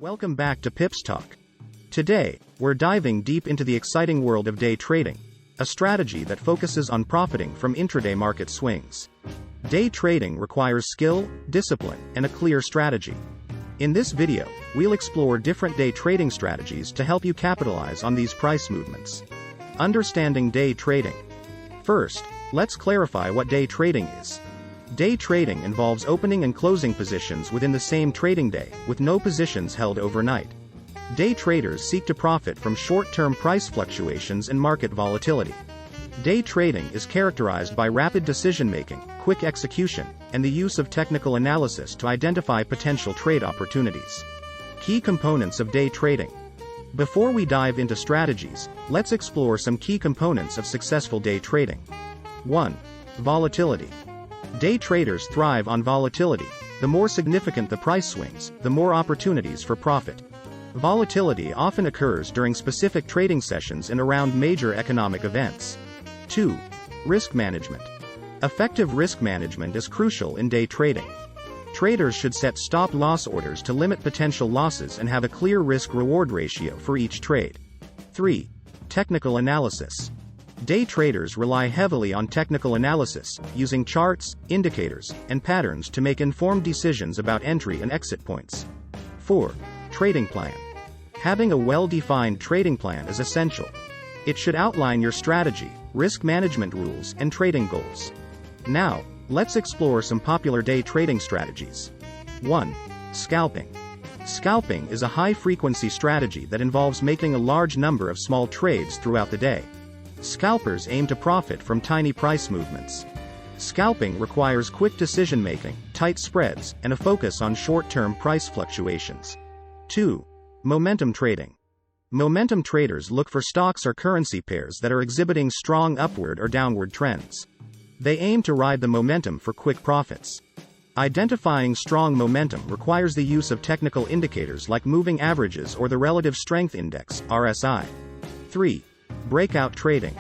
Welcome back to PipsTalk. Today, we're diving deep into the exciting world of day trading, a strategy that focuses on profiting from intraday market swings. Day trading requires skill, discipline, and a clear strategy. In this video, we'll explore different day trading strategies to help you capitalize on these price movements. Understanding day trading. First, let's clarify what day trading is. Day trading involves opening and closing positions within the same trading day, with no positions held overnight. Day traders seek to profit from short-term price fluctuations and market volatility. Day trading is characterized by rapid decision-making, quick execution, and the use of technical analysis to identify potential trade opportunities. Key components of day trading. Before we dive into strategies, let's explore some key components of successful day trading. 1. Volatility. Day traders thrive on volatility. The more significant the price swings, the more opportunities for profit. Volatility often occurs during specific trading sessions and around major economic events. 2. Risk management. Effective risk management is crucial in day trading. Traders should set stop-loss orders to limit potential losses and have a clear risk-reward ratio for each trade. 3. Technical analysis. Day traders rely heavily on technical analysis, using charts, indicators, and patterns to make informed decisions about entry and exit points. 4. Trading plan. Having a well-defined trading plan is essential. It should outline your strategy, risk management rules, and trading goals. Now, let's explore some popular day trading strategies. 1. Scalping. Scalping is a high-frequency strategy that involves making a large number of small trades throughout the day. Scalpers aim to profit from tiny price movements. Scalping requires quick decision-making, tight spreads, and a focus on short-term price fluctuations. 2. Momentum trading. Momentum traders look for stocks or currency pairs that are exhibiting strong upward or downward trends. They aim to ride the momentum for quick profits. Identifying strong momentum requires the use of technical indicators like moving averages or the relative strength index, RSI. 3. Breakout trading.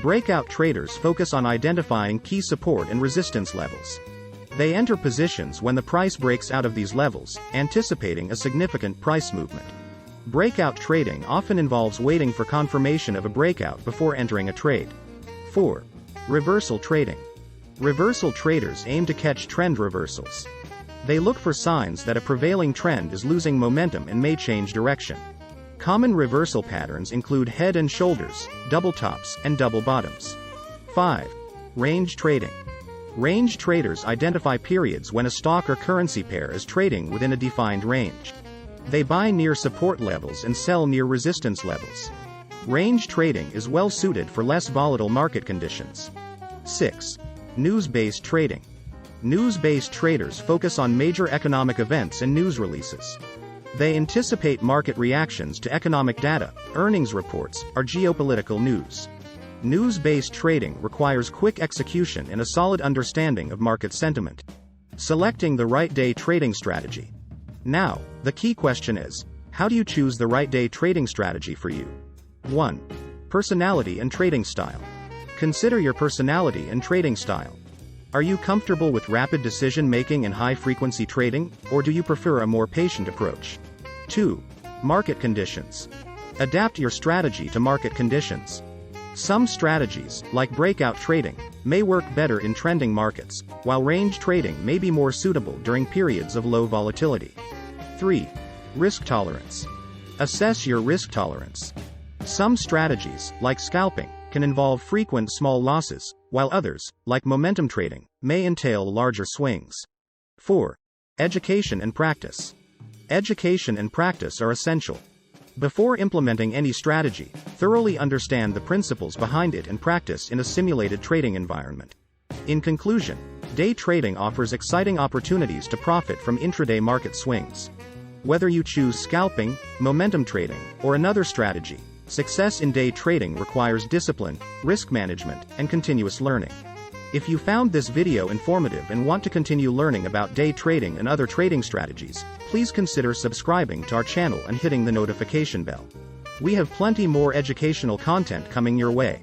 Breakout traders focus on identifying key support and resistance levels. They enter positions when the price breaks out of these levels, anticipating a significant price movement. Breakout trading often involves waiting for confirmation of a breakout before entering a trade. 4. Reversal trading. Reversal traders aim to catch trend reversals. They look for signs that a prevailing trend is losing momentum and may change direction. Common reversal patterns include head and shoulders, double tops, and double bottoms. 5. Range trading. Range traders identify periods when a stock or currency pair is trading within a defined range. They buy near support levels and sell near resistance levels. Range trading is well suited for less volatile market conditions. 6. News-based trading. News-based traders focus on major economic events and news releases. They anticipate market reactions to economic data, earnings reports, or geopolitical news. News-based trading requires quick execution and a solid understanding of market sentiment. Selecting the right day trading strategy. Now, the key question is, how do you choose the right day trading strategy for you? 1. Personality and trading style. Consider your personality and trading style. Are you comfortable with rapid decision-making and high-frequency trading, or do you prefer a more patient approach? 2. Market conditions. Adapt your strategy to market conditions. Some strategies, like breakout trading, may work better in trending markets, while range trading may be more suitable during periods of low volatility. 3. Risk tolerance. Assess your risk tolerance. Some strategies, like scalping, can involve frequent small losses, while others, like momentum trading, may entail larger swings. 4. Education and practice. Education and practice are essential. Before implementing any strategy, thoroughly understand the principles behind it and practice in a simulated trading environment. In conclusion, day trading offers exciting opportunities to profit from intraday market swings. Whether you choose scalping, momentum trading, or another strategy, success in day trading requires discipline, risk management, and continuous learning. If you found this video informative and want to continue learning about day trading and other trading strategies, please consider subscribing to our channel and hitting the notification bell. We have plenty more educational content coming your way.